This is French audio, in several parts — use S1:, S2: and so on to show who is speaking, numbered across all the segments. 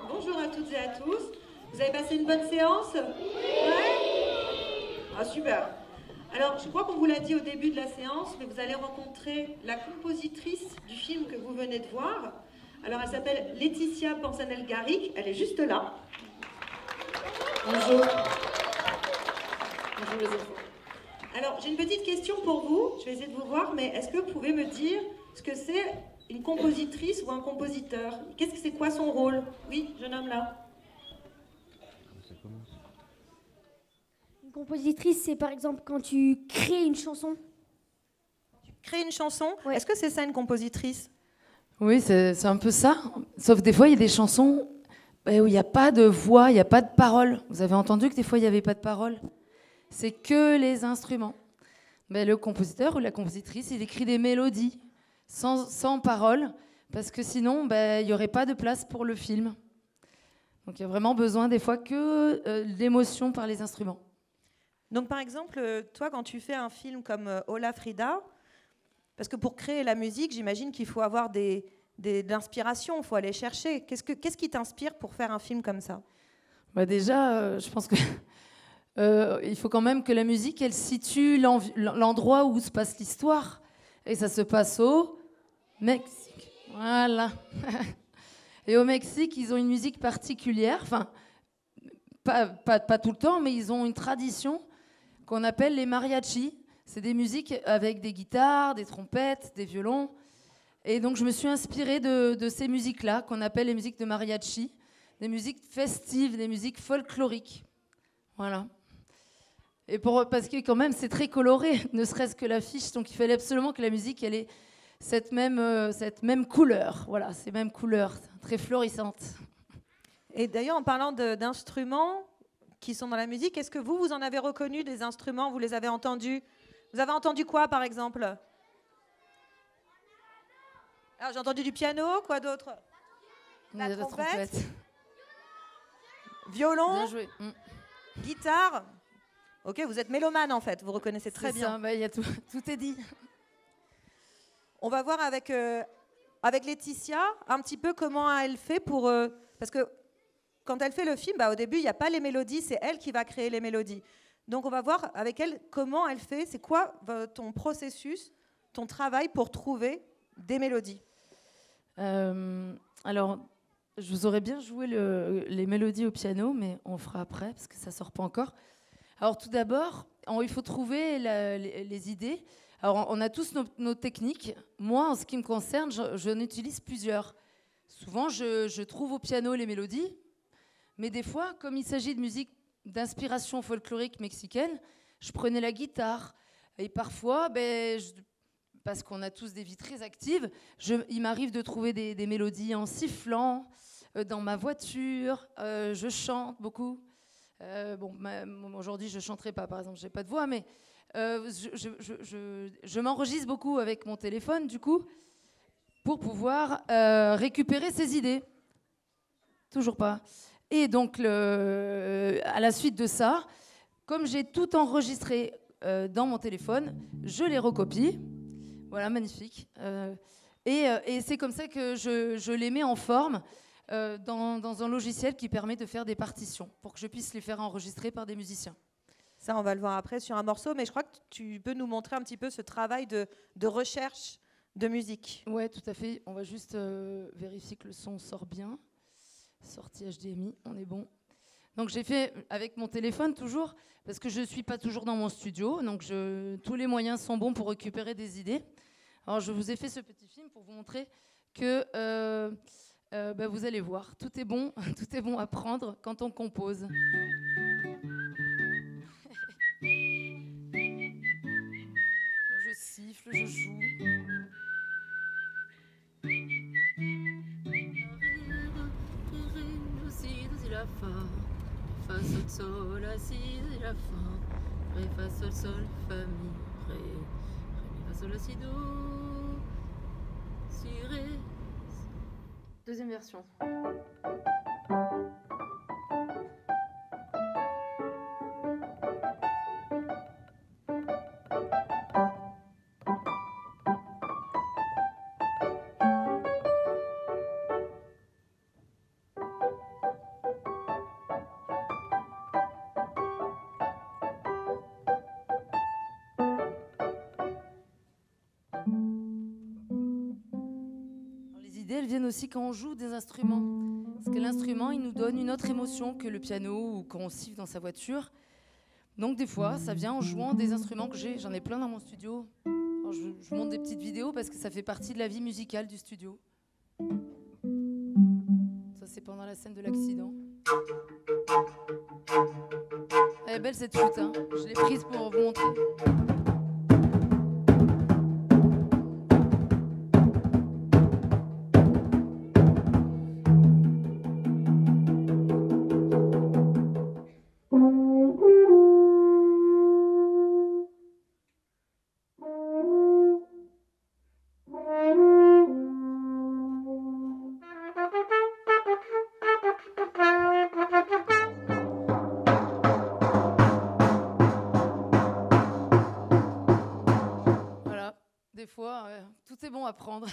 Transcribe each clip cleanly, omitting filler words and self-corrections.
S1: Bonjour à toutes et à tous. Vous avez passé une bonne séance? Ouais. Ah, super. Alors, je crois qu'on vous l'a dit au début de la séance, mais vous allez rencontrer la compositrice du film que vous venez de voir. Alors, elle s'appelle Laetitia Pansanel-Garrick. Elle est juste là. Bonjour. Bonjour les enfants. Alors, j'ai une petite question pour vous. Je vais essayer de vous voir, mais est-ce que vous pouvez me dire ce que c'est une compositrice ou un compositeur? Qu'est-ce que c'est quoi son rôle? Oui, jeune homme là.
S2: Une compositrice, c'est par exemple quand tu crées une chanson.
S1: Créer une chanson?
S2: Ouais.
S1: Est-ce que c'est ça une compositrice?
S3: Oui, c'est un peu ça. Sauf des fois, il y a des chansons où il n'y a pas de voix, il n'y a pas de paroles. Vous avez entendu que des fois, il n'y avait pas de paroles. C'est que les instruments. Le compositeur ou la compositrice, il écrit des mélodies sans paroles, parce que sinon, il n'y aurait pas de place pour le film. Donc il y a vraiment besoin des fois que l'émotion par les instruments.
S1: Donc par exemple, toi, quand tu fais un film comme Hola Frida, parce que pour créer la musique, j'imagine qu'il faut avoir de l'inspiration, il faut aller chercher. Qu'est-ce qui t'inspire pour faire un film comme ça?
S3: Déjà, je pense que il faut quand même que la musique, elle situe l'endroit où se passe l'histoire. Et ça se passe au Mexique. Voilà. Et au Mexique, ils ont une musique particulière. Enfin, pas tout le temps, mais ils ont une tradition qu'on appelle les mariachis. C'est des musiques avec des guitares, des trompettes, des violons. Et donc, je me suis inspirée de ces musiques-là, qu'on appelle les musiques de mariachi. Des musiques festives, des musiques folkloriques. Voilà. Et parce que quand même, c'est très coloré, ne serait-ce que l'affiche. Donc, il fallait absolument que la musique, elle ait cette même couleur. Voilà, ces mêmes couleurs, très florissantes.
S1: Et d'ailleurs, en parlant d'instruments qui sont dans la musique, est-ce que vous en avez reconnu des instruments? Vous les avez entendus? Vous avez entendu quoi, par exemple? Alors, j'ai entendu du piano, quoi d'autre? La trompette. Violon.
S3: Bien joué.
S1: Guitare. Ok, vous êtes mélomane en fait, vous reconnaissez très bien.
S3: Ça, y a tout est dit.
S1: On va voir avec Laetitia un petit peu comment elle fait pour... parce que quand elle fait le film, au début, il n'y a pas les mélodies, c'est elle qui va créer les mélodies. Donc on va voir avec elle comment elle fait, c'est quoi ton processus, ton travail pour trouver des mélodies.
S3: Alors, je vous aurais bien joué les mélodies au piano, mais on fera après, parce que ça ne sort pas encore. Alors tout d'abord, il faut trouver les idées. Alors on a tous nos techniques. Moi, en ce qui me concerne, j'en utilise plusieurs. Souvent, je trouve au piano les mélodies, mais des fois, comme il s'agit de musique d'inspiration folklorique mexicaine, je prenais la guitare. Et parfois, parce qu'on a tous des vies très actives, il m'arrive de trouver des mélodies en sifflant, dans ma voiture, je chante beaucoup. Aujourd'hui, je ne chanterai pas, par exemple, je n'ai pas de voix, mais je m'enregistre beaucoup avec mon téléphone, du coup, pour pouvoir récupérer ces idées. Toujours pas. Et donc, à la suite de ça, comme j'ai tout enregistré dans mon téléphone, je les recopie. Voilà, magnifique. Et c'est comme ça que je les mets en forme. Dans un logiciel qui permet de faire des partitions pour que je puisse les faire enregistrer par des musiciens.
S1: Ça, on va le voir après sur un morceau, mais je crois que tu peux nous montrer un petit peu ce travail de recherche de musique.
S3: Ouais, tout à fait. On va juste vérifier que le son sort bien. Sortie HDMI, on est bon. Donc j'ai fait avec mon téléphone toujours, parce que je ne suis pas toujours dans mon studio, donc tous les moyens sont bons pour récupérer des idées. Alors je vous ai fait ce petit film pour vous montrer que... vous allez voir, tout est bon à prendre quand on compose. Donc je siffle, je joue. Fa sol sol la si la fa ré fa sol sol fa mi ré mi fa sol la si do si ré. Deuxième version. idées, elles viennent aussi quand on joue des instruments. Parce que l'instrument, il nous donne une autre émotion que le piano ou quand on siffle dans sa voiture. Donc des fois, ça vient en jouant des instruments que j'ai. J'en ai plein dans mon studio. Alors, je vous montre des petites vidéos parce que ça fait partie de la vie musicale du studio. Ça, c'est pendant la scène de l'accident. Elle est belle cette flûte, hein. Je l'ai prise pour vous montrer. Des fois, tout est bon à prendre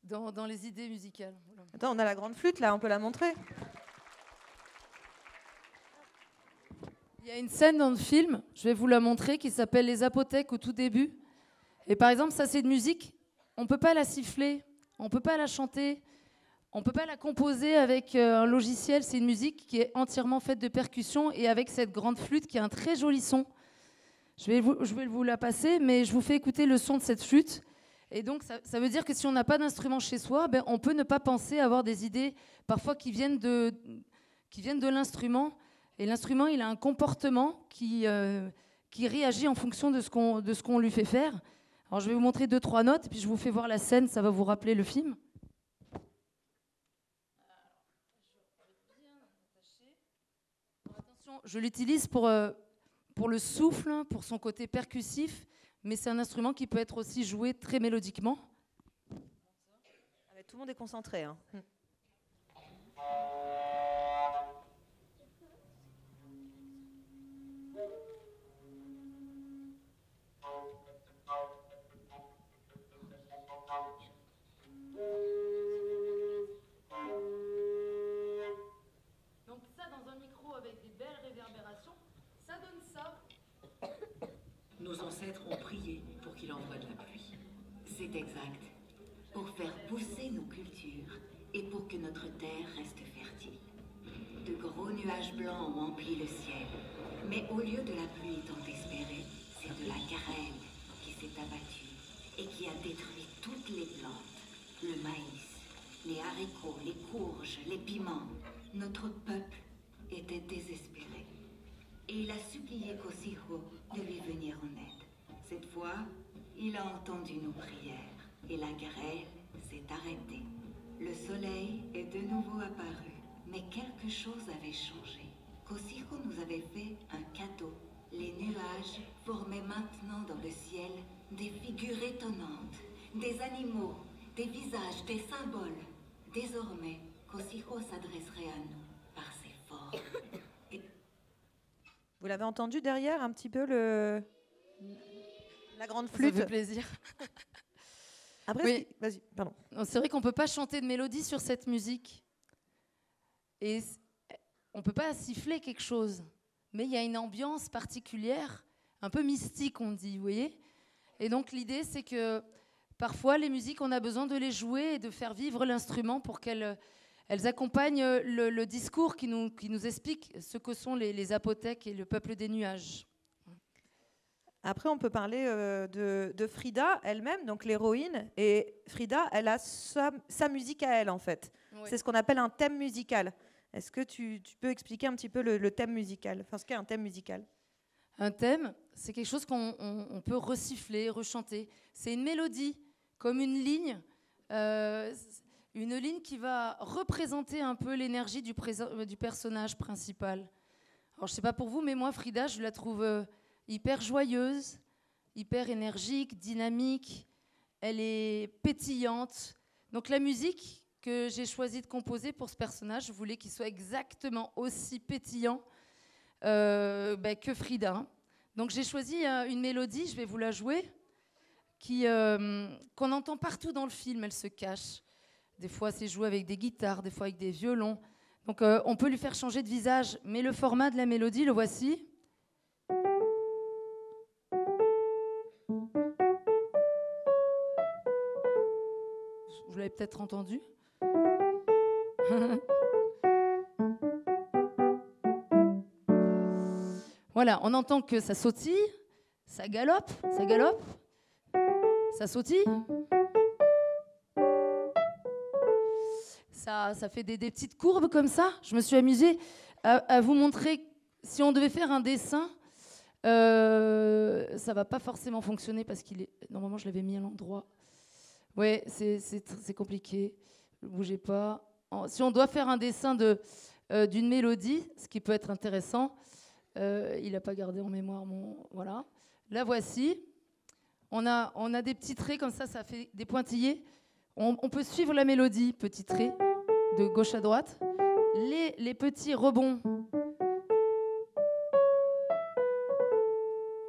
S3: dans les idées musicales. Voilà.
S1: Attends, on a la grande flûte là, on peut la montrer.
S3: Il y a une scène dans le film, je vais vous la montrer, qui s'appelle Les apothèques au tout début. Et par exemple, ça c'est une musique, on ne peut pas la siffler, on ne peut pas la chanter, on ne peut pas la composer avec un logiciel. C'est une musique qui est entièrement faite de percussions et avec cette grande flûte qui a un très joli son. Je vais vous la passer, mais je vous fais écouter le son de cette flûte. Et donc, ça veut dire que si on n'a pas d'instrument chez soi, ben, on peut ne pas penser avoir des idées parfois qui viennent de l'instrument. Et l'instrument, il a un comportement qui réagit en fonction de ce qu'on lui fait faire. Alors, je vais vous montrer 2-3 notes, puis je vous fais voir la scène, ça va vous rappeler le film. Attention, je l'utilise pour le souffle, pour son côté percussif, mais c'est un instrument qui peut être aussi joué très mélodiquement.
S1: Tout le monde est concentré. Hein.
S3: Donc ça, dans un micro avec des belles réverbérations, ça donne ça.
S4: Nos ancêtres ont prié pour qu'il envoie de la pluie. C'est exact. Pour faire pousser nos cultures et pour que notre terre reste fertile. De gros nuages blancs ont empli le ciel. Mais au lieu de la pluie tant espérée, c'est de la grêle qui s'est abattue et qui a détruit toutes les plantes. Le maïs, les haricots, les courges, les piments. Notre peuple était désespéré. Et il a supplié Kosiho de lui venir en aide. Cette fois, il a entendu nos prières et la grêle s'est arrêtée. Le soleil est de nouveau apparu, mais quelque chose avait changé. Kosiho nous avait fait un cadeau. Les nuages formaient maintenant dans le ciel des figures étonnantes, des animaux, des visages, des symboles. Désormais, Kosiho s'adresserait à nous par ses formes.
S1: Vous l'avez entendu derrière un petit peu la grande
S3: Ça
S1: flûte.
S3: fait plaisir.
S1: Après,
S3: Oui.
S1: vas-y, pardon.
S3: C'est vrai qu'on ne peut pas chanter de mélodie sur cette musique. Et on ne peut pas siffler quelque chose. Mais il y a une ambiance particulière, un peu mystique, on dit, vous voyez. Et donc l'idée, c'est que parfois, les musiques, on a besoin de les jouer et de faire vivre l'instrument pour qu'elles accompagnent le discours qui nous explique ce que sont les apothèques et le peuple des nuages.
S1: Après, on peut parler de Frida elle-même, donc l'héroïne. Et Frida, elle a sa musique à elle, en fait. Oui. C'est ce qu'on appelle un thème musical. Est-ce que tu peux expliquer un petit peu le thème musical, enfin, ce qu'est un thème musical?
S3: Un thème, c'est quelque chose qu'on peut resiffler, rechanter. C'est une mélodie, comme une ligne qui va représenter un peu l'énergie du personnage principal. Alors, je ne sais pas pour vous, mais moi, Frida, je la trouve hyper joyeuse, hyper énergique, dynamique. Elle est pétillante. Donc, la musique que j'ai choisi de composer pour ce personnage, je voulais qu'il soit exactement aussi pétillant que Frida. Donc, j'ai choisi une mélodie, je vais vous la jouer, qu'on entend partout dans le film. Elle se cache. Des fois, c'est joué avec des guitares, des fois avec des violons. Donc, on peut lui faire changer de visage. Mais le format de la mélodie, le voici. Vous l'avez peut-être entendu. Voilà, on entend que ça sautille, ça galope, ça sautille. Ça fait des petites courbes comme ça. Je me suis amusée à vous montrer, si on devait faire un dessin, ça va pas forcément fonctionner parce qu'il est... Normalement, je l'avais mis à l'endroit. Ouais, c'est compliqué. Ne bougez pas. Si on doit faire un dessin d'une mélodie, ce qui peut être intéressant, il n'a pas gardé en mémoire mon... Voilà. La voici. On a des petits traits comme ça fait des pointillés. On peut suivre la mélodie, petit trait, de gauche à droite. Les petits rebonds.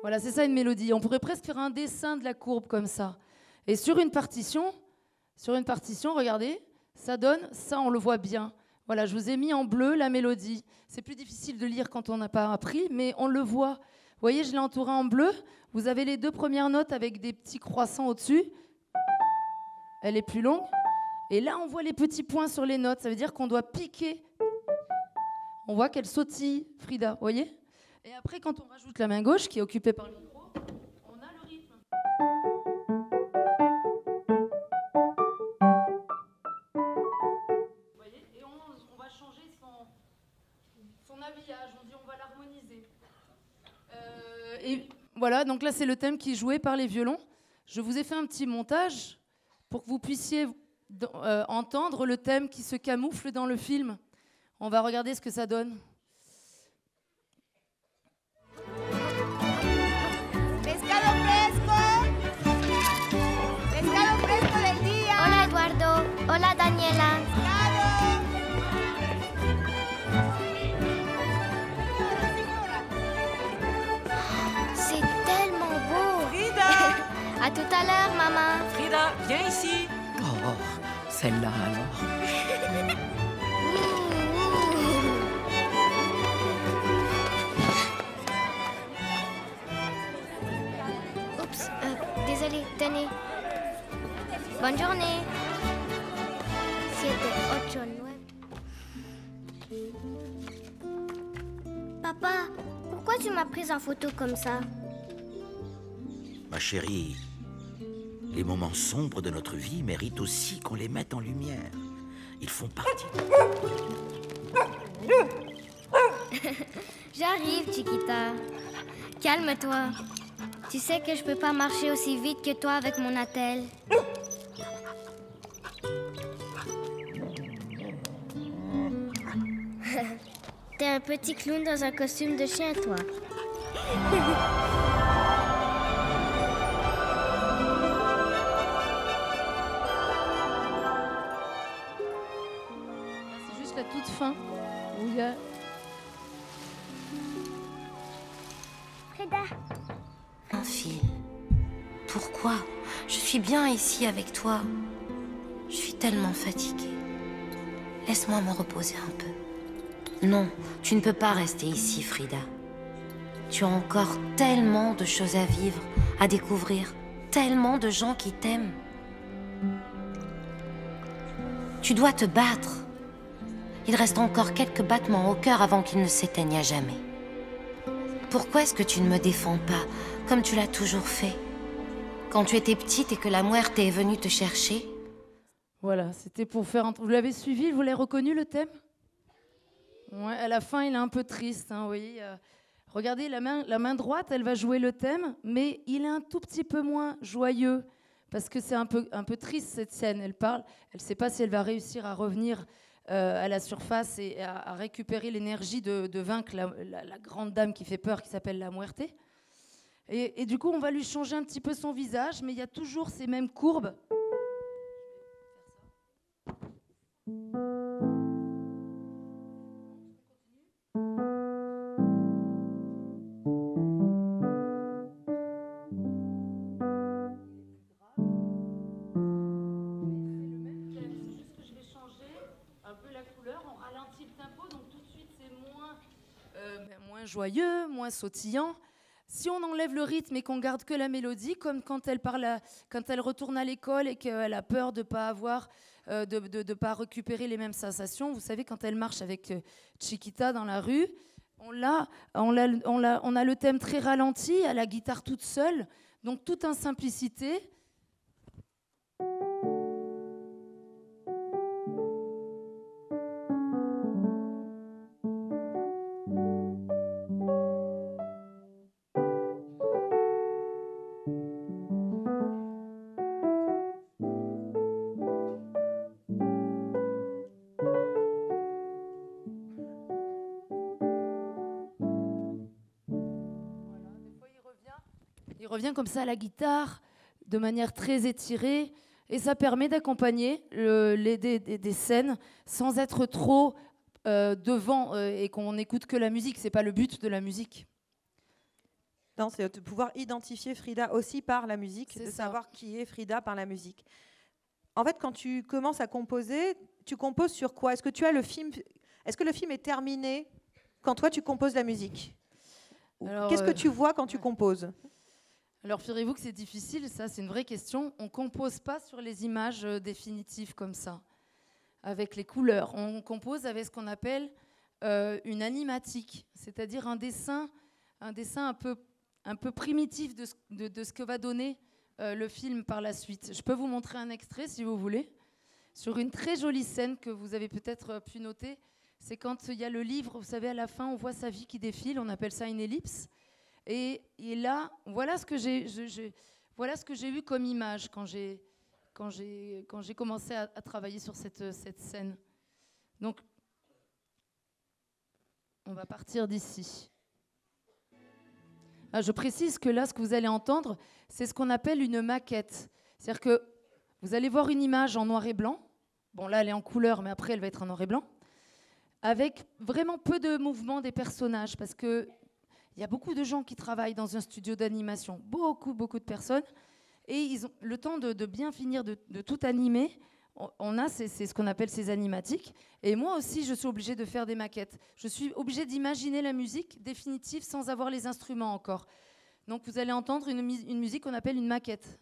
S3: Voilà, c'est ça une mélodie. On pourrait presque faire un dessin de la courbe comme ça. Et sur une partition, regardez, ça donne, ça on le voit bien. Voilà, je vous ai mis en bleu la mélodie. C'est plus difficile de lire quand on n'a pas appris, mais on le voit. Vous voyez, je l'ai entouré en bleu. Vous avez les 2 premières notes avec des petits croissants au-dessus. Elle est plus longue. Et là, on voit les petits points sur les notes. Ça veut dire qu'on doit piquer. On voit qu'elle sautille, Frida, vous voyez ? Et après, quand on rajoute la main gauche, qui est occupée par le micro, on a le rythme. Vous voyez ? Et on va changer son habillage. On dit on va l'harmoniser. Et voilà, donc là, c'est le thème qui est joué par les violons. Je vous ai fait un petit montage pour que vous puissiez entendre le thème qui se camoufle dans le film. On va regarder ce que ça donne.
S5: Pescado fresco. Pescado fresco del día.
S6: Hola Eduardo. Hola Daniela. C'est tellement beau.
S5: Frida.
S6: À tout à l'heure, maman.
S7: Frida, viens ici. Oh, celle-là alors.
S6: Oups, désolé, tenez. Bonne journée. 7, 8, 9. Papa, pourquoi tu m'as prise en photo comme ça?
S8: Ma chérie, les moments sombres de notre vie méritent aussi qu'on les mette en lumière. Ils font partie de...
S6: J'arrive, Chiquita. Calme-toi. Tu sais que je peux pas marcher aussi vite que toi avec mon attelle. T'es un petit clown dans un costume de chien, toi.
S3: C'est juste la toute fin où il y a...
S6: Frida.
S9: Enfile. Pourquoi? Je suis bien ici avec toi. Je suis tellement fatiguée. Laisse-moi me reposer un peu. Non, tu ne peux pas rester ici, Frida. Tu as encore tellement de choses à vivre, à découvrir, tellement de gens qui t'aiment. Tu dois te battre. Il reste encore quelques battements au cœur avant qu'ils ne s'éteignent à jamais. Pourquoi est-ce que tu ne me défends pas, comme tu l'as toujours fait? Quand tu étais petite et que la muerte est venue te chercher?
S3: Voilà, c'était pour faire... Vous l'avez suivi, vous l'avez reconnu, le thème? Ouais, à la fin, il est un peu triste, hein, vous voyez. Regardez, la main droite, elle va jouer le thème, mais il est un tout petit peu moins joyeux, parce que c'est un peu triste, cette scène. Elle parle, elle ne sait pas si elle va réussir à revenir à la surface et à récupérer l'énergie de vaincre la grande dame qui fait peur, qui s'appelle la Muerte. Et du coup, on va lui changer un petit peu son visage, mais il y a toujours ces mêmes courbes. Joyeux, moins sautillant. Si on enlève le rythme et qu'on garde que la mélodie, comme quand elle quand elle retourne à l'école et qu'elle a peur de pas avoir, de pas récupérer les mêmes sensations. Vous savez, quand elle marche avec Chiquita dans la rue, on a le thème très ralenti, à la guitare toute seule, donc tout en simplicité. Il revient comme ça à la guitare, de manière très étirée, et ça permet d'accompagner des scènes sans être trop devant et qu'on n'écoute que la musique. C'est pas le but de la musique.
S1: Non, c'est de pouvoir identifier Frida aussi par la musique,
S3: C'est
S1: de
S3: ça.
S1: savoir qui est Frida par la musique. En fait, quand tu commences à composer, tu composes sur quoi? Est-ce que tu as le film? Est-ce que le film est terminé quand toi tu composes la musique?
S3: Alors,
S1: Qu'est-ce que tu vois quand tu composes?
S3: Alors, figurez-vous que c'est difficile, ça, c'est une vraie question. On ne compose pas sur les images définitives comme ça, avec les couleurs. On compose avec ce qu'on appelle une animatique, c'est-à-dire un dessin un peu primitif de ce que va donner le film par la suite. Je peux vous montrer un extrait, si vous voulez, sur une très jolie scène que vous avez peut-être pu noter. C'est quand il y a le livre, vous savez, à la fin, on voit sa vie qui défile, on appelle ça une ellipse. Et là, voilà ce que j'ai eu comme image quand j'ai commencé à travailler sur cette scène. Donc, on va partir d'ici. Je précise que là, ce que vous allez entendre, c'est ce qu'on appelle une maquette. C'est-à-dire que vous allez voir une image en noir et blanc. Bon, là, elle est en couleur, mais après, elle va être en noir et blanc. Avec vraiment peu de mouvement des personnages, parce que il y a beaucoup de gens qui travaillent dans un studio d'animation, beaucoup de personnes, et ils ont le temps de bien finir de tout animer. C'est ce qu'on appelle ces animatiques. Et moi aussi, je suis obligée de faire des maquettes. Je suis obligée d'imaginer la musique définitive sans avoir les instruments encore. Donc vous allez entendre une musique qu'on appelle une maquette.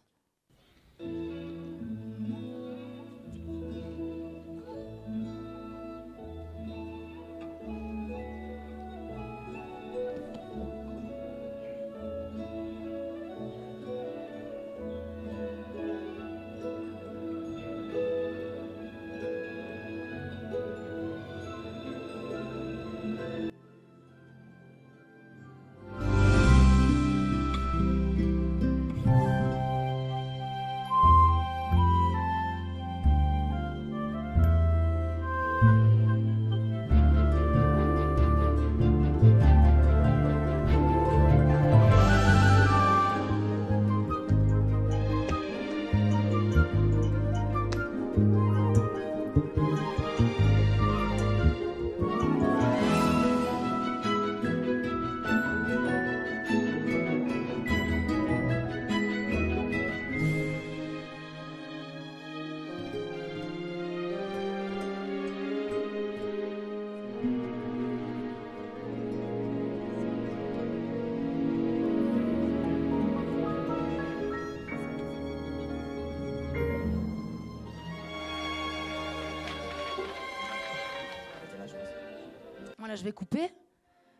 S3: Voilà, je vais couper.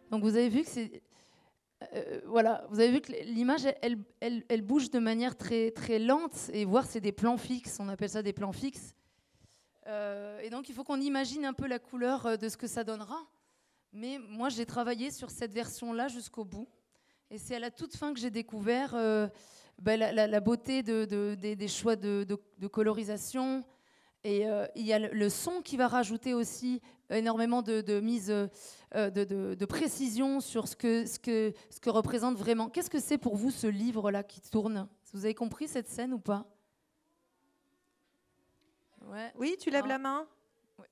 S3: Donc vous avez vu que c'est voilà, vous avez vu que l'image elle bouge de manière très très lente, et voir c'est des plans fixes, on appelle ça des plans fixes. Et donc il faut qu'on imagine un peu la couleur de ce que ça donnera. Mais moi j'ai travaillé sur cette version-là jusqu'au bout, et c'est à la toute fin que j'ai découvert la beauté des choix de colorisation. Et il y a le son qui va rajouter aussi énormément de mise, de précision sur ce que représente vraiment. Qu'est-ce que c'est pour vous ce livre-là qui tourne? Vous avez compris cette scène ou pas? Ouais.
S1: Oui, tu lèves la main.
S3: Ouais.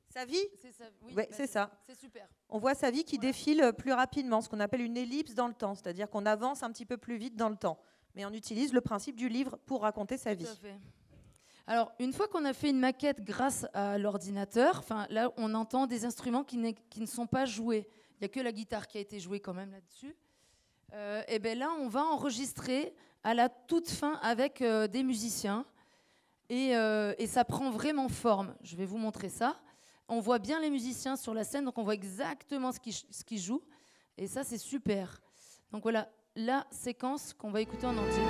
S1: Sa vie?
S3: C'est ça. Oui,
S1: ouais, c'est ça.
S3: C'est super.
S1: On voit sa vie qui défile plus rapidement, ce qu'on appelle une ellipse dans le temps, c'est-à-dire qu'on avance un petit peu plus vite dans le temps. Mais on utilise le principe du livre pour raconter sa vie.
S3: Tout à fait. Alors, une fois qu'on a fait une maquette grâce à l'ordinateur, là, on entend des instruments qui ne sont pas joués. Il n'y a que la guitare qui a été jouée quand même là-dessus. Et bien là, on va enregistrer à la toute fin avec des musiciens. Et ça prend vraiment forme. Je vais vous montrer ça. On voit bien les musiciens sur la scène, donc on voit exactement ce qu'ils jouent. Et ça, c'est super. Donc voilà, la séquence qu'on va écouter en entier.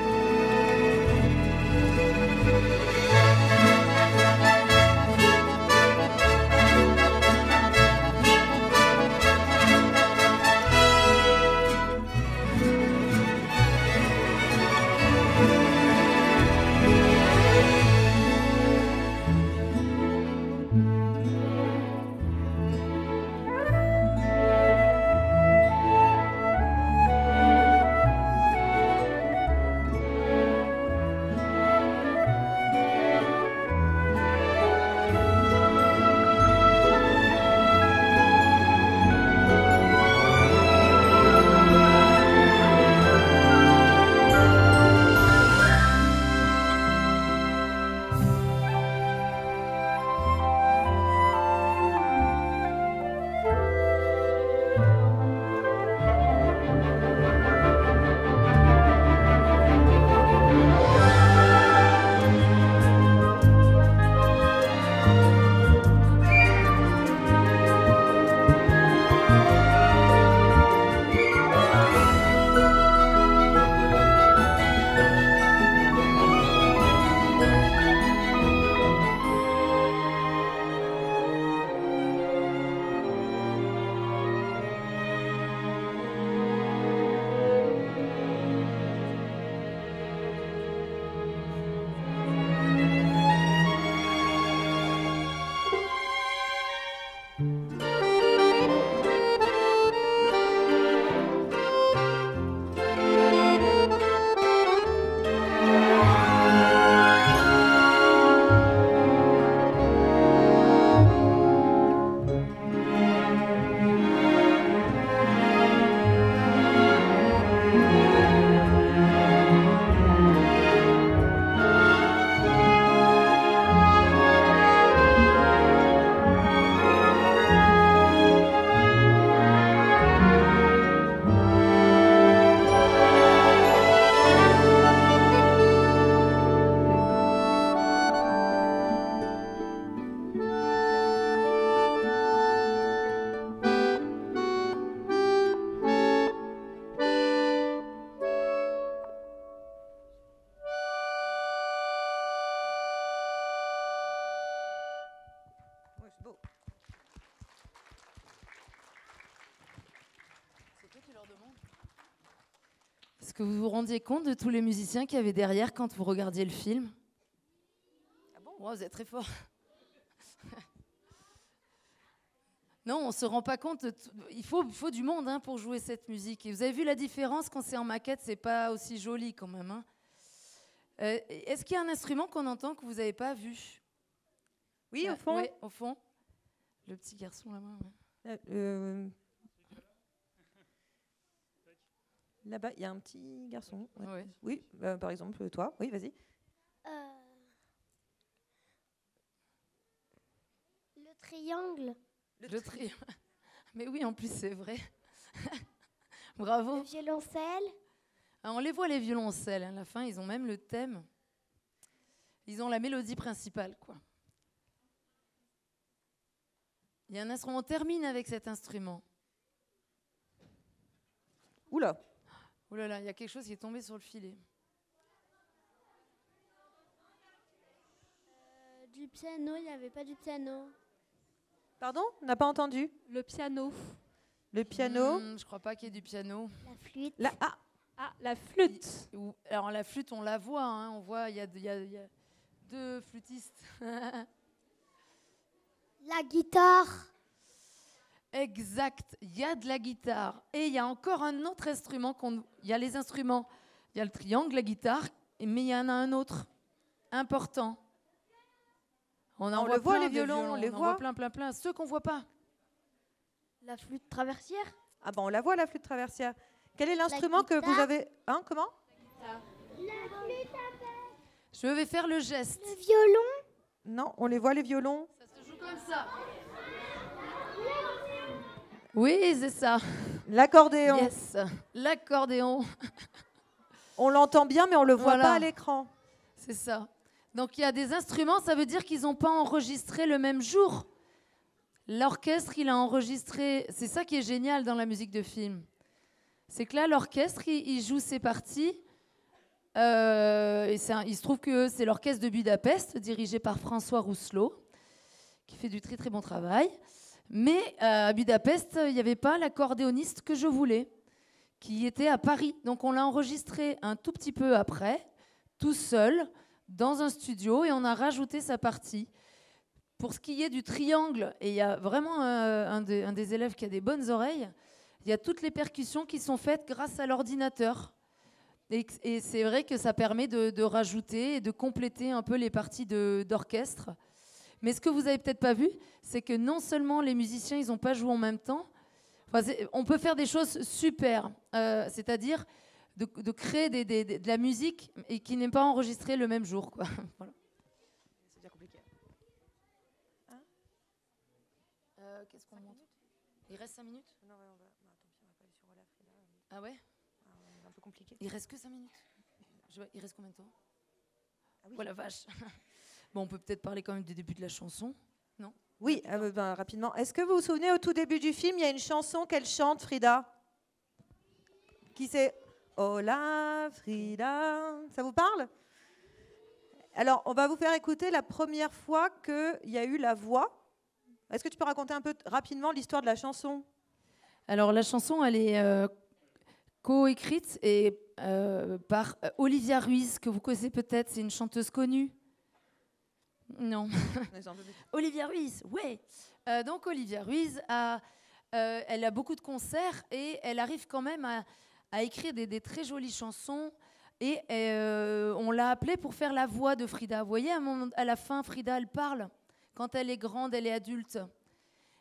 S3: Est-ce que vous vous rendiez compte de tous les musiciens qu'il y avait derrière quand vous regardiez le film? Ah bon? Wow, vous êtes très fort. Non, on ne se rend pas compte. Il faut du monde pour jouer cette musique. Et vous avez vu la différence quand c'est en maquette, c'est pas aussi joli quand même. Hein. Est-ce qu'il y a un instrument qu'on entend que vous n'avez pas vu?
S1: Oui, au fond.
S3: Oui, au fond. Le petit garçon là-bas.
S1: Ouais. Là-bas, il y a un petit garçon. Ouais.
S3: Ouais.
S1: Oui, par exemple, toi. Oui, vas-y.
S2: Le triangle.
S3: Le triangle. Mais oui, en plus, c'est vrai. Bravo.
S2: Le violoncelle.
S3: Alors, on les voit, les violoncelles. À la fin, ils ont même le thème. Ils ont la mélodie principale, quoi. Il y a un instrument. On termine avec cet instrument.
S1: Oula.
S3: Oh là là, il y a quelque chose qui est tombé sur le filet.
S2: Du piano, il n'y avait pas du piano.
S1: Pardon? On n'a pas entendu.
S10: Le piano.
S1: Le piano.
S3: Je crois pas qu'il y ait du piano.
S2: La flûte.
S10: La flûte.
S3: Alors la flûte, on la voit. Hein, on voit, il y a deux flûtistes.
S2: La guitare.
S3: Exact, il y a de la guitare. Et il y a encore un autre instrument. Il y a les instruments. Il y a le triangle, la guitare, mais il y en a un autre important. On le voit, les violons, on les voit. Plein. Ceux qu'on ne voit pas.
S2: La flûte traversière.
S1: Ah ben on la voit, la flûte traversière. Quel est l'instrument que vous avez... Hein, comment?
S2: La flûte à bec.
S3: Je vais faire le geste.
S2: Le violon.
S1: Non, on les voit, les violons.
S3: Ça se joue comme ça. Oui, c'est ça.
S1: L'accordéon.
S3: Yes, l'accordéon.
S1: On l'entend bien, mais on le voit
S3: Voilà.
S1: pas à l'écran.
S3: C'est ça. Donc il y a des instruments, ça veut dire qu'ils n'ont pas enregistré le même jour. L'orchestre, il a enregistré... C'est ça qui est génial dans la musique de film. C'est que là, l'orchestre, il joue ses parties. Et il se trouve que c'est l'orchestre de Budapest, dirigé par François Rousselot, qui fait du très très bon travail. Mais à Budapest, il n'y avait pas l'accordéoniste que je voulais, qui était à Paris. Donc on l'a enregistré un tout petit peu après, tout seul, dans un studio, et on a rajouté sa partie. Pour ce qui est du triangle, et il y a vraiment un des élèves qui a des bonnes oreilles, il y a toutes les percussions qui sont faites grâce à l'ordinateur. Et c'est vrai que ça permet de rajouter et de compléter un peu les parties d'orchestre. Mais ce que vous n'avez peut-être pas vu, c'est que non seulement les musiciens, ils n'ont pas joué en même temps, on peut faire des choses super, c'est-à-dire de créer de la musique et qui n'est pas enregistrée le même jour, quoi. Voilà.
S1: C'est bien compliqué.
S3: Qu'est-ce qu'on montre ? Il reste 5 minutes ?
S1: Non, ouais, tant pis, on va pas aller sur Olaf.
S3: Ah ouais ?
S1: C'est un peu compliqué.
S3: Il reste que 5 minutes. Il reste combien de temps ?
S1: Ah oui.
S3: Oh la vache. Bon, on peut peut-être parler quand même du début de la chanson, non ?
S1: Oui, rapidement. Est-ce que vous vous souvenez, au tout début du film, il y a une chanson qu'elle chante, Frida ? Qui c'est ? Hola, Frida. Ça vous parle ? Alors, on va vous faire écouter la première fois qu'il y a eu la voix. Est-ce que tu peux raconter un peu rapidement l'histoire de la chanson ?
S3: Alors, la chanson, elle est co-écrite et, par Olivia Ruiz, que vous connaissez peut-être, c'est une chanteuse connue. Non. Olivia Ruiz, ouais. Donc Olivia Ruiz, elle a beaucoup de concerts et elle arrive quand même à écrire des très jolies chansons. Et on l'a appelée pour faire la voix de Frida. Vous voyez, à la fin, Frida, elle parle. Quand elle est grande, elle est adulte.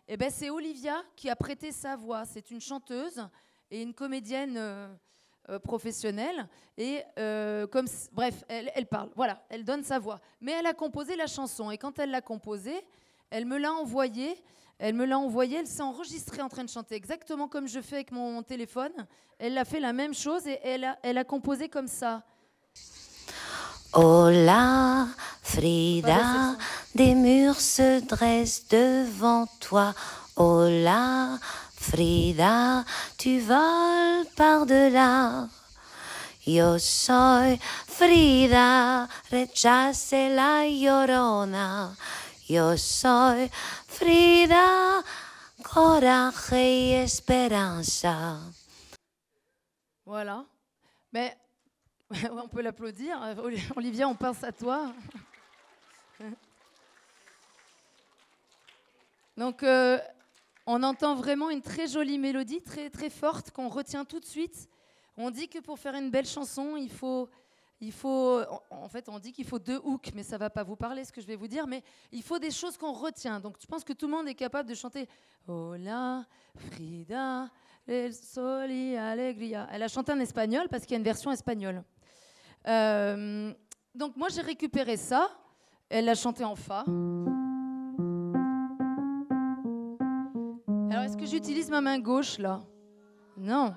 S3: Et ben, c'est Olivia qui a prêté sa voix. C'est une chanteuse et une comédienne professionnelle. Et bref, elle parle. Voilà, elle donne sa voix. Mais elle a composé la chanson. Et quand elle l'a composée, elle me l'a envoyée. Elle s'est enregistrée en train de chanter exactement comme je fais avec mon téléphone. Elle a fait la même chose et elle a composé comme ça.
S9: Hola, Frida, des murs se dressent devant toi. Hola, Frida, tu voles par-delà. Yo soy Frida, rechace la llorona. Yo soy Frida, coraje y esperanza.
S3: Voilà. Mais on peut l'applaudir. Olivia, on pense à toi. Donc, on entend vraiment une très jolie mélodie, très, très forte, qu'on retient tout de suite. On dit que pour faire une belle chanson, il faut en fait, on dit qu'il faut 2 hooks, mais ça ne va pas vous parler ce que je vais vous dire, mais il faut des choses qu'on retient. Donc, je pense que tout le monde est capable de chanter « Hola, Frida, el sol y alegría ». Elle a chanté en espagnol parce qu'il y a une version espagnole. Donc, moi, j'ai récupéré ça. Elle l'a chanté en fa. Alors, est-ce que j'utilise ma main gauche, là ? Non.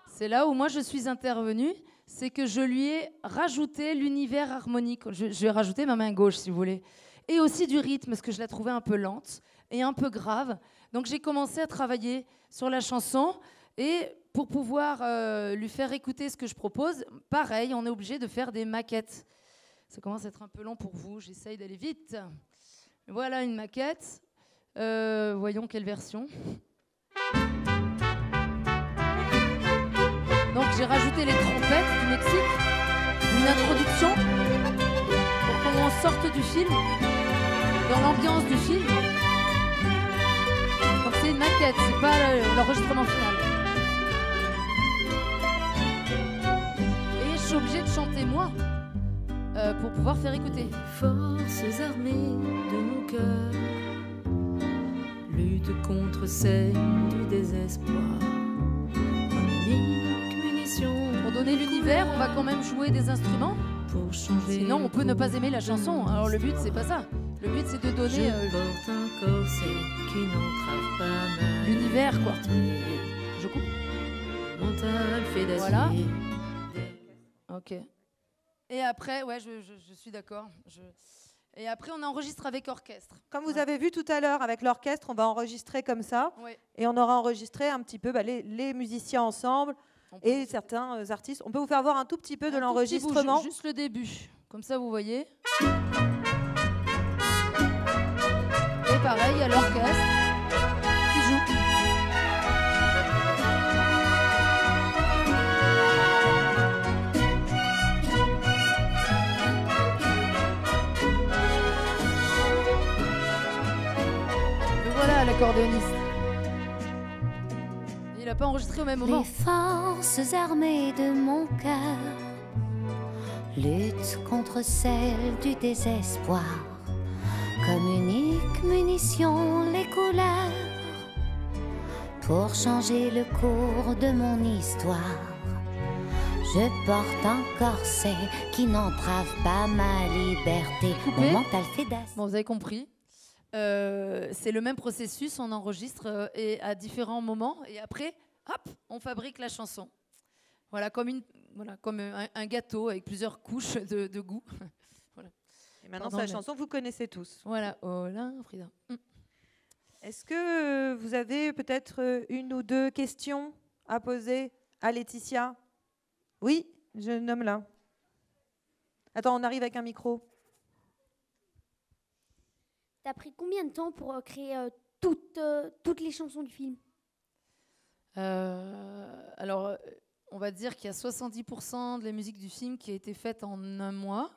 S3: C'est là où moi, je suis intervenue. C'est que je lui ai rajouté l'univers harmonique. Je lui ai rajouté ma main gauche, si vous voulez. Et aussi du rythme, parce que je la trouvais un peu lente et un peu grave. Donc j'ai commencé à travailler sur la chanson. Et pour pouvoir lui faire écouter ce que je propose, pareil, on est obligé de faire des maquettes. Ça commence à être un peu long pour vous, j'essaye d'aller vite. Voilà une maquette. Voyons quelle version. Donc j'ai rajouté les trompettes du Mexique, une introduction pour qu'on sorte du film, dans l'ambiance du film. Donc c'est une maquette, c'est pas l'enregistrement final. Et je suis obligée de chanter moi pour pouvoir faire écouter.
S11: Forces armées de mon cœur, lutte contre celle du désespoir.
S3: Pour donner l'univers, on va quand même jouer des instruments.
S11: Pour changer.
S3: Sinon, on peut ne pas aimer la chanson. Alors le but, c'est pas ça. Le but, c'est de donner
S11: Je porte un corset qui n'entrave pas ma
S3: l'univers, quoi. je coupe.
S11: Mental fait d'acier.
S3: Voilà. Ok. Et après, ouais, je suis d'accord. Et après, on enregistre avec orchestre.
S1: Comme vous avez vu tout à l'heure, avec l'orchestre, on va enregistrer comme ça.
S3: Ouais.
S1: Et on aura enregistré un petit peu les musiciens ensemble et certains artistes. On peut vous faire voir un tout petit peu de l'enregistrement.
S3: Juste le début. Comme ça, vous voyez. Et pareil, il y a l'orchestre qui joue. Voilà l'accordéoniste. Il n'a pas enregistré au même moment.
S12: Les forces armées de mon cœur luttent contre celles du désespoir. Comme unique munition, les couleurs pour changer le cours de mon histoire. Je porte un corset qui n'entrave pas ma liberté. Mon mental fait d'acier.
S3: Bon, vous avez compris. C'est le même processus, on enregistre et à différents moments et après, hop, on fabrique la chanson. Voilà, comme un gâteau avec plusieurs couches de goût. Voilà.
S1: Et maintenant, c'est la chanson que vous connaissez tous.
S3: Voilà, oh là, Frida.
S1: Est-ce que vous avez peut-être une ou deux questions à poser à Laetitia? Oui, jeune homme là. Attends, on arrive avec un micro.
S2: T'as pris combien de temps pour créer toutes les chansons du film?
S3: Alors, on va dire qu'il y a 70% de la musique du film qui a été faite en un mois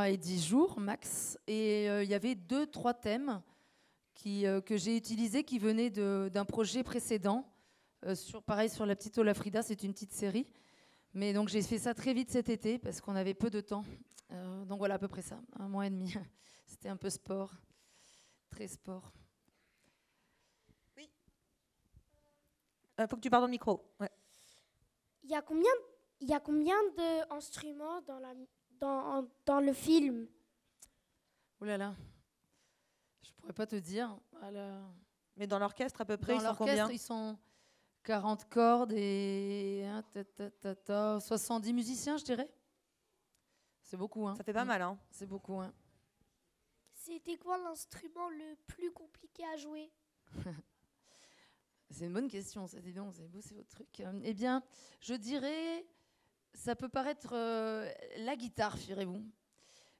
S3: et 10 jours max. Et il y avait 2-3 thèmes que j'ai utilisés qui venaient d'un projet précédent. Pareil sur La Petite Olafrida, c'est une petite série. Mais donc j'ai fait ça très vite cet été parce qu'on avait peu de temps. Donc voilà, à peu près ça, 1 mois et demi. C'était un peu sport, très sport.
S1: Oui. Faut que tu parles dans le micro. Ouais.
S2: Il y a combien d'instruments dans le film?
S3: Oh là là, je pourrais pas te dire.
S1: Mais dans l'orchestre à peu près,
S3: dans
S1: ils sont combien?
S3: L'orchestre, ils sont 40 cordes et 70 musiciens, je dirais. C'est beaucoup, hein.
S1: Ça fait pas mal, hein.
S3: C'est beaucoup, hein.
S2: C'était quoi l'instrument le plus compliqué à jouer?
S3: C'est une bonne question, ça, dis donc, vous avez bossé votre truc. Eh bien, je dirais, ça peut paraître la guitare, figurez-vous.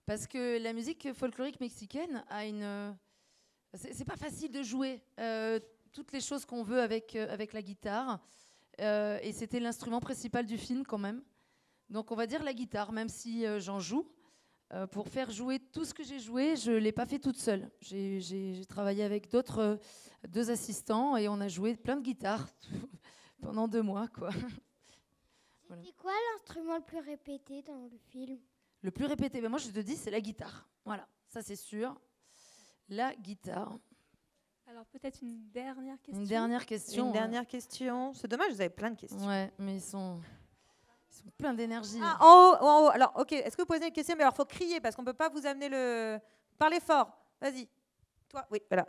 S3: Parce que la musique folklorique mexicaine a une... c'est pas facile de jouer toutes les choses qu'on veut avec la guitare. Et c'était l'instrument principal du film quand même. Donc on va dire la guitare, même si j'en joue. Pour faire jouer tout ce que j'ai joué, je ne l'ai pas fait toute seule. J'ai travaillé avec d'autres 2 assistants et on a joué plein de guitares pendant 2 mois, quoi.
S2: Voilà. C'est quoi l'instrument le plus répété dans le film?
S3: Le plus répété, ben moi je te dis, c'est la guitare. Voilà, ça c'est sûr. La guitare.
S10: Alors peut-être une dernière question.
S3: Une dernière question.
S1: Une dernière question. C'est dommage, vous avez plein de questions.
S3: Ouais, mais ils sont pleins d'énergie.
S1: Ah, en haut. Alors, ok. Est-ce que vous posez une question? Mais alors, faut crier parce qu'on peut pas vous amener le. Parlez fort. Vas-y. Toi. Oui. Voilà.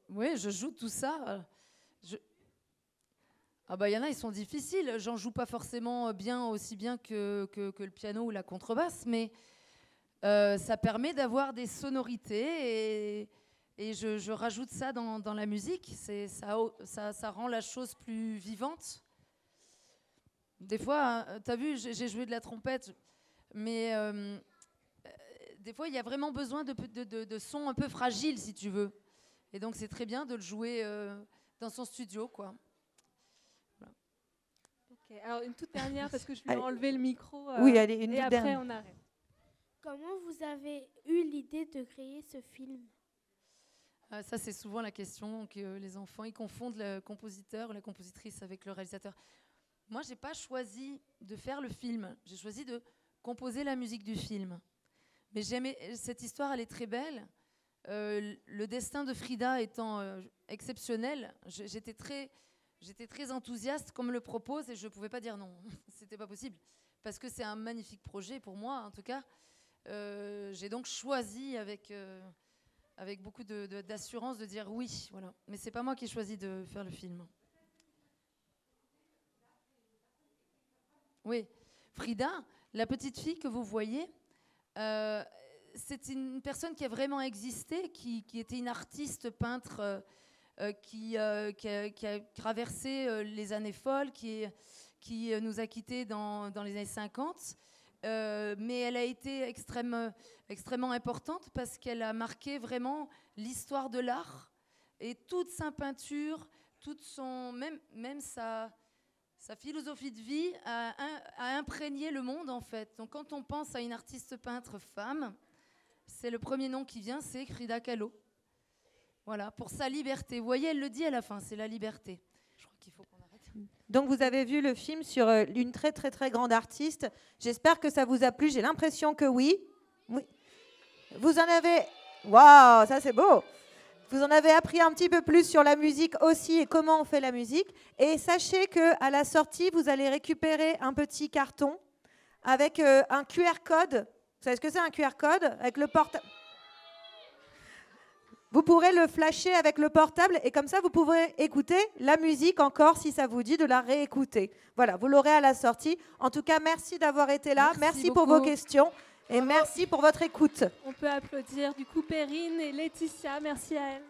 S3: Oui, je joue tout ça. Ah bah, y en a, ils sont difficiles. J'en joue pas forcément aussi bien que le piano ou la contrebasse, mais ça permet d'avoir des sonorités et je rajoute ça dans la musique. Ça rend la chose plus vivante. Des fois, tu as vu, j'ai joué de la trompette, mais des fois, il y a vraiment besoin de sons un peu fragiles, si tu veux. Et donc, c'est très bien de le jouer dans son studio, quoi. Voilà.
S10: Ok, alors une toute dernière, parce que je lui ai enlevé le micro.
S1: Oui, allez, une
S10: et
S1: toute
S10: après,
S1: dernière.
S10: on arrête.
S2: Comment vous avez eu l'idée de créer ce film?
S3: Ça, c'est souvent la question que les enfants, ils confondent le compositeur ou la compositrice avec le réalisateur. Moi, je n'ai pas choisi de faire le film. J'ai choisi de composer la musique du film. Mais cette histoire, elle est très belle. Le destin de Frida étant exceptionnel, j'étais très enthousiaste comme le propose et je ne pouvais pas dire non. C'était pas possible. Parce que c'est un magnifique projet pour moi, en tout cas. j'ai donc choisi avec beaucoup d'assurance de dire oui. Voilà. Mais c'est pas moi qui ai choisi de faire le film. Oui, Frida, la petite fille que vous voyez, c'est une personne qui a vraiment existé, qui était une artiste peintre qui a traversé les années folles, qui nous a quittés dans les années 50. Mais elle a été extrêmement importante parce qu'elle a marqué vraiment l'histoire de l'art et toute sa peinture, même sa philosophie de vie a imprégné le monde en fait. Donc quand on pense à une artiste peintre femme, c'est le premier nom qui vient, c'est Frida Kahlo. Voilà, pour sa liberté. Vous voyez, elle le dit à la fin, c'est la liberté. Je crois qu'il faut qu'on arrête.
S1: Donc vous avez vu le film sur une très très très grande artiste. J'espère que ça vous a plu. J'ai l'impression que oui. Oui. Vous en avez... Waouh, ça c'est beau. Vous en avez appris un petit peu plus sur la musique aussi et comment on fait la musique. Et sachez qu'à la sortie, vous allez récupérer un petit carton avec un QR code. Vous savez ce que c'est un QR code? Avec le portable. Vous pourrez le flasher avec le portable et comme ça, vous pourrez écouter la musique encore si ça vous dit de la réécouter. Voilà, vous l'aurez à la sortie. En tout cas, merci d'avoir été là. Merci pour vos questions et merci pour votre écoute.
S10: On peut applaudir du coup Perrine et Laetitia. Merci à elles.